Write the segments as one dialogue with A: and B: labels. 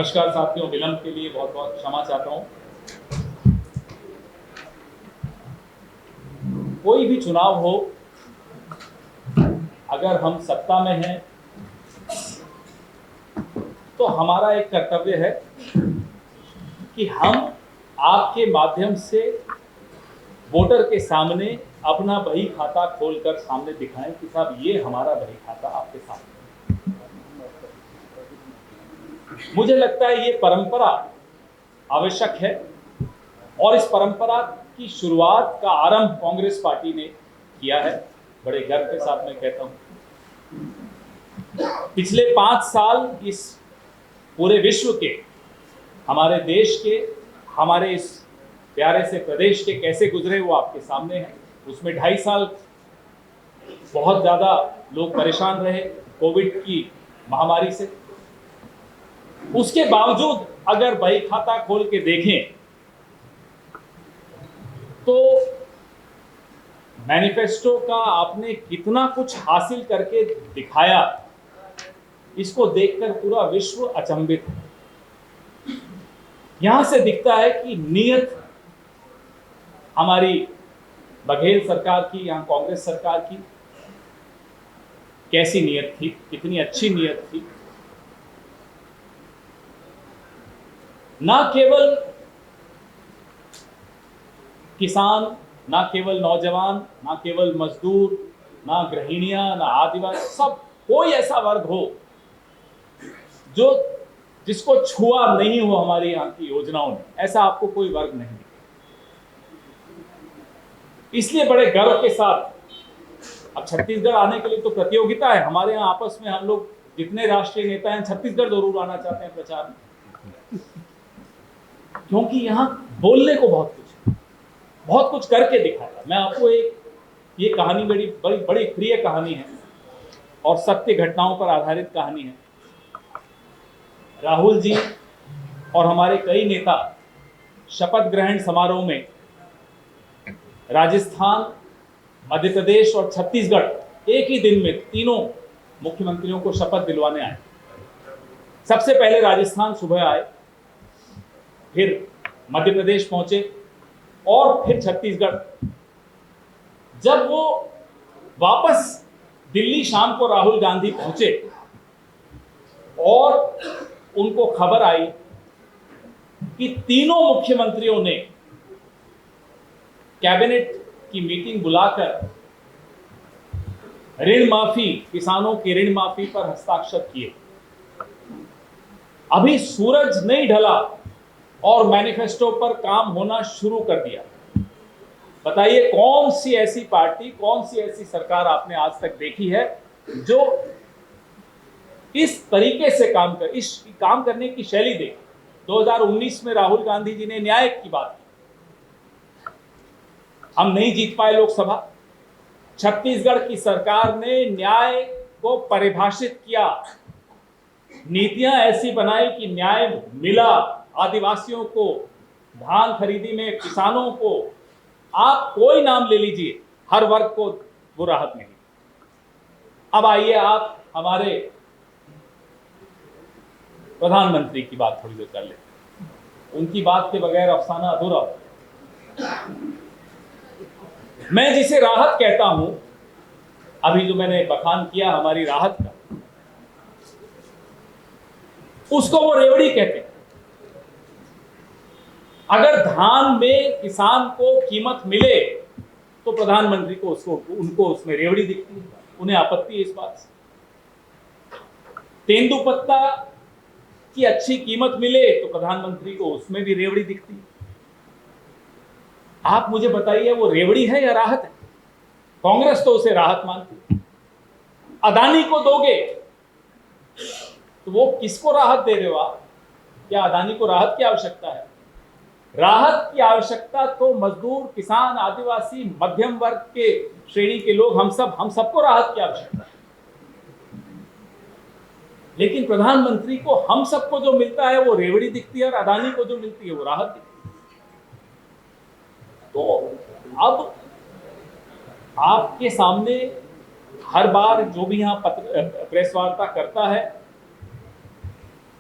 A: नमस्कार साथियों, विलंब के लिए बहुत बहुत क्षमा चाहता हूं। कोई भी चुनाव हो, अगर हम सत्ता में हैं तो हमारा एक कर्तव्य है कि हम आपके माध्यम से वोटर के सामने अपना बही खाता खोलकर सामने दिखाएं कि साहब ये हमारा बही खाता आपके सामने। मुझे लगता है ये परंपरा आवश्यक है और इस परंपरा की शुरुआत का आरंभ कांग्रेस पार्टी ने किया है। बड़े गर्व के साथ मैं कहता हूं, पिछले 5 साल इस पूरे विश्व के, हमारे देश के, हमारे इस प्यारे से प्रदेश के कैसे गुजरे वो आपके सामने है। उसमें 2.5 साल बहुत ज्यादा लोग परेशान रहे कोविड की महामारी से। उसके बावजूद अगर बही खाता खोल के देखें तो मैनिफेस्टो का आपने कितना कुछ हासिल करके दिखाया, इसको देखकर पूरा विश्व अचंभित है। यहां से दिखता है कि नीयत हमारी बघेल सरकार की, यहां कांग्रेस सरकार की कैसी नीयत थी, कितनी अच्छी नीयत थी। ना केवल किसान, ना केवल नौजवान, ना केवल मजदूर, ना गृहिणियां, ना आदिवासी, सब कोई ऐसा वर्ग हो जो जिसको छुआ नहीं हो हमारी यहां की योजनाओं ने, ऐसा आपको कोई वर्ग नहीं। इसलिए बड़े गर्व के साथ अब छत्तीसगढ़ आने के लिए तो प्रतियोगिता है हमारे यहाँ आपस में। हम लोग जितने राष्ट्रीय नेता हैं छत्तीसगढ़ जरूर आना चाहते हैं प्रचार में, क्योंकि यहां बोलने को बहुत कुछ करके दिखाया। मैं आपको ये कहानी बड़ी प्रिय कहानी है और सत्य घटनाओं पर आधारित कहानी है। राहुल जी और हमारे कई नेता शपथ ग्रहण समारोह में राजस्थान, मध्य प्रदेश और छत्तीसगढ़ एक ही दिन में तीनों मुख्यमंत्रियों को शपथ दिलवाने आए। सबसे पहले राजस्थान सुबह आए, फिर मध्य प्रदेश पहुंचे और फिर छत्तीसगढ़। जब वो वापस दिल्ली शाम को राहुल गांधी पहुंचे और उनको खबर आई कि तीनों मुख्यमंत्रियों ने कैबिनेट की मीटिंग बुलाकर ऋण माफी, किसानों की ऋण माफी पर हस्ताक्षर किए। अभी सूरज नहीं ढला और मैनिफेस्टो पर काम होना शुरू कर दिया। बताइए कौन सी ऐसी पार्टी, कौन सी ऐसी सरकार आपने आज तक देखी है जो इस तरीके से काम करने की शैली देखी। 2019 में राहुल गांधी जी ने न्याय की बात की, हम नहीं जीत पाए लोकसभा। छत्तीसगढ़ की सरकार ने न्याय को परिभाषित किया, नीतियां ऐसी बनाई कि न्याय मिला। आदिवासियों को धान खरीदी में, किसानों को, आप कोई नाम ले लीजिए, हर वर्ग को वो राहत मिली। अब आइए आप हमारे प्रधानमंत्री की बात थोड़ी देर कर लें। उनकी बात के बगैर अफसाना अधूरा होता। मैं जिसे राहत कहता हूं, अभी जो मैंने बखान किया हमारी राहत का, उसको वो रेवड़ी कहते हैं। अगर धान में किसान को कीमत मिले तो प्रधानमंत्री को उनको उसमें रेवड़ी दिखती है, उन्हें आपत्ति है इस बात से। तेंदुपत्ता की अच्छी कीमत मिले तो प्रधानमंत्री को उसमें भी रेवड़ी दिखती है। आप मुझे बताइए वो रेवड़ी है या राहत है? कांग्रेस तो उसे राहत मानती है। अदानी को दोगे तो वो किसको राहत दे रहे हो आप? क्या अदानी को राहत की आवश्यकता है? राहत की आवश्यकता तो मजदूर, किसान, आदिवासी, मध्यम वर्ग के श्रेणी के लोग, हम सबको राहत की आवश्यकता है। लेकिन प्रधानमंत्री को हम सबको जो मिलता है वो रेवड़ी दिखती है और अदानी को जो मिलती है वो राहत दिखती है। तो अब आपके सामने हर बार जो भी यहां प्रेस वार्ता करता है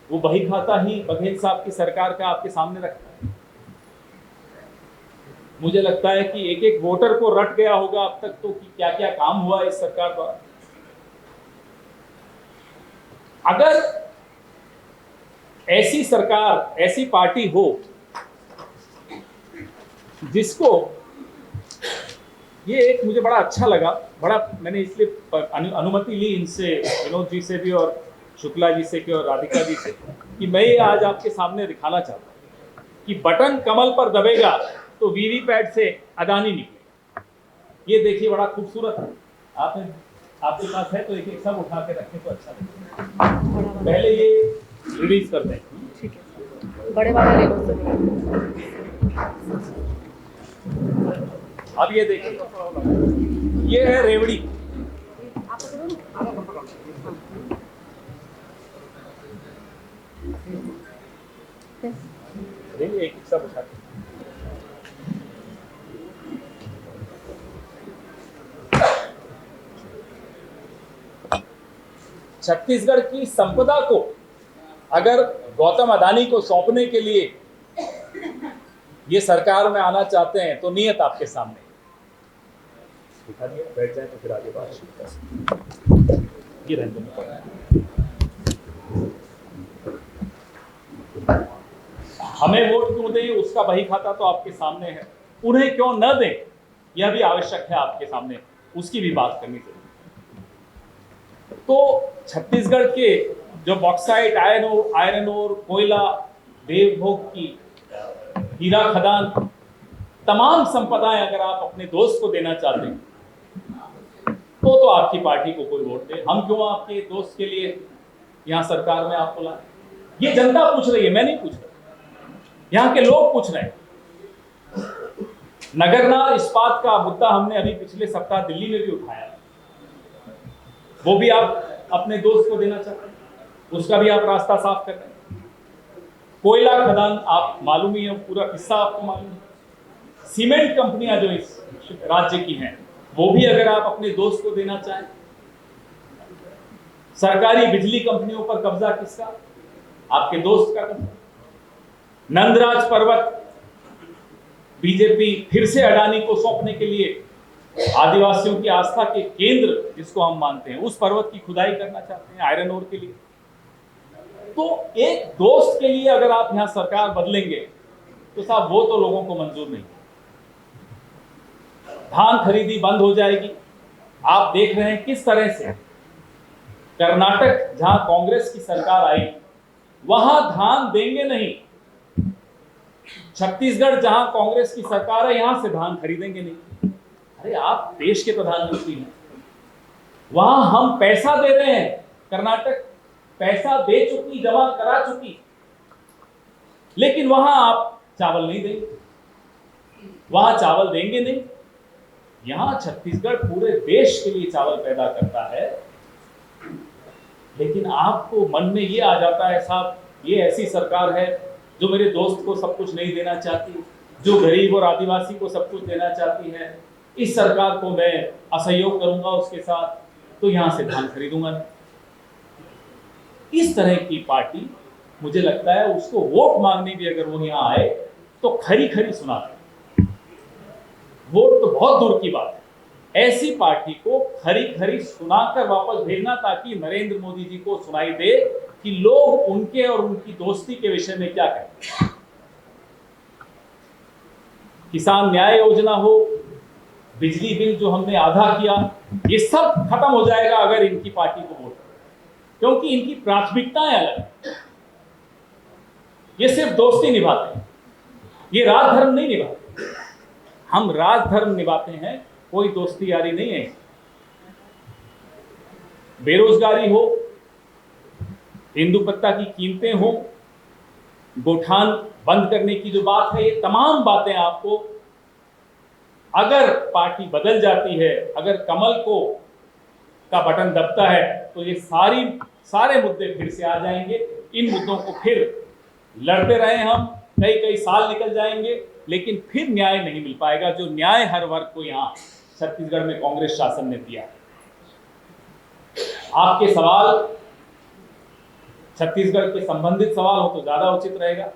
A: वो बही खाता ही बघेल साहब की सरकार का आपके सामने रखता है। मुझे लगता है कि एक एक वोटर को रट गया होगा अब तक तो कि क्या क्या काम हुआ इस सरकार द्वारा। अगर ऐसी सरकार, ऐसी पार्टी हो जिसको, ये एक मुझे बड़ा अच्छा लगा, बड़ा मैंने इसलिए अनुमति ली इनसे, विनोद जी से भी और शुक्ला जी से और राधिका जी से, कि मैं ये आज आपके सामने दिखाना चाहता हूं कि बटन कमल पर दबेगा तो वीवीपैट से अदानी निकलेगा। ये देखिए बड़ा खूबसूरत है। आपके पास है तो एक एक सब उठा के रखें तो अच्छा लगेगा। पहले ये रिलीज करते हैं।
B: ठीक है, बड़े वाले ले लो सर।
A: अब ये देखिए, ये है रेवड़ी। एक एक सब उठा के। छत्तीसगढ़ की संपदा को अगर गौतम अदानी को सौंपने के लिए ये सरकार में आना चाहते हैं तो नियत आपके सामने दिखा दिया। बैठ जाए तो फिर आगे बात शुरू कर। ये हमें वोट क्यों दें उसका बही खाता तो आपके सामने है, उन्हें क्यों न दें यह भी आवश्यक है आपके सामने, उसकी भी बात करनी चाहिए। तो छत्तीसगढ़ के जो बॉक्साइट, आयरन ओर, कोयला, देवभोग की हीरा खदान, तमाम संपदाएं अगर आप अपने दोस्त को देना चाहते हैं तो आपकी पार्टी को कोई वोट दे। हम क्यों आपके दोस्त के लिए यहां सरकार में आपको लाए? ये जनता पूछ रही है, मैं नहीं पूछ रहा, यहां के लोग पूछ रहे हैं। नगरनार इस्पात का मुद्दा हमने अभी पिछले सप्ताह दिल्ली में भी उठाया, वो भी आप अपने दोस्त को देना चाहते हैं, उसका भी आप रास्ता साफ कर रहे हैं। कोयला खदान आप मालूम ही है, पूरा किस्सा आपको मालूम है। सीमेंट कंपनियां जो इस राज्य की हैं वो भी अगर आप अपने दोस्त को देना चाहें। सरकारी बिजली कंपनियों पर कब्जा किसका? आपके दोस्त का कब्जा। नंदराज पर्वत बीजेपी फिर से अडानी को सौंपने के लिए आदिवासियों की आस्था के केंद्र जिसको हम मानते हैं उस पर्वत की खुदाई करना चाहते हैं आयरन ओर के लिए। तो एक दोस्त के लिए अगर आप यहां सरकार बदलेंगे तो साहब वो तो लोगों को मंजूर नहीं। धान खरीदी बंद हो जाएगी। आप देख रहे हैं किस तरह से कर्नाटक जहां कांग्रेस की सरकार आई वहां धान देंगे नहीं, छत्तीसगढ़ जहां कांग्रेस की सरकार है यहां से धान खरीदेंगे नहीं। अरे आप देश के प्रधानमंत्री हैं, वहां हम पैसा दे रहे हैं, कर्नाटक पैसा दे चुकी, जमा करा चुकी, लेकिन वहां आप चावल नहीं देंगे, वहां चावल देंगे नहीं। यहां छत्तीसगढ़ पूरे देश के लिए चावल पैदा करता है, लेकिन आपको मन में ये आ जाता है साहब ये ऐसी सरकार है जो मेरे दोस्त को सब कुछ नहीं देना चाहती, जो गरीब और आदिवासी को सब कुछ देना चाहती है, इस सरकार को मैं असहयोग करूंगा उसके साथ, तो यहां से धान खरीदूंगा नहीं। इस तरह की पार्टी मुझे लगता है उसको वोट मांगने भी अगर वो यहां आए तो खरी खरी सुनाते, वोट तो बहुत दूर की बात है, ऐसी पार्टी को खरी खरी सुनाकर वापस भेजना ताकि नरेंद्र मोदी जी को सुनाई दे कि लोग उनके और उनकी दोस्ती के विषय में क्या कहते हैं। किसान न्याय योजना हो, बिजली बिल जो हमने आधा किया, ये सब खत्म हो जाएगा अगर इनकी पार्टी को वोट, क्योंकि इनकी प्राथमिकताएं अलग हैं। ये सिर्फ दोस्ती निभाते हैं, ये राजधर्म नहीं निभाते। हम राजधर्म निभाते हैं, कोई दोस्ती यारी नहीं है। बेरोजगारी हो, तेंदुपत्ता की कीमतें हो, गोठान बंद करने की जो बात है, ये तमाम बातें आपको अगर पार्टी बदल जाती है, अगर कमल को का बटन दबता है तो ये सारे मुद्दे फिर से आ जाएंगे। इन मुद्दों को फिर लड़ते रहे हम, कई साल निकल जाएंगे, लेकिन फिर न्याय नहीं मिल पाएगा जो न्याय हर वर्ग को यहाँ छत्तीसगढ़ में कांग्रेस शासन ने दिया। आपके सवाल छत्तीसगढ़ के संबंधित सवाल हो तो ज्यादा उचित रहेगा।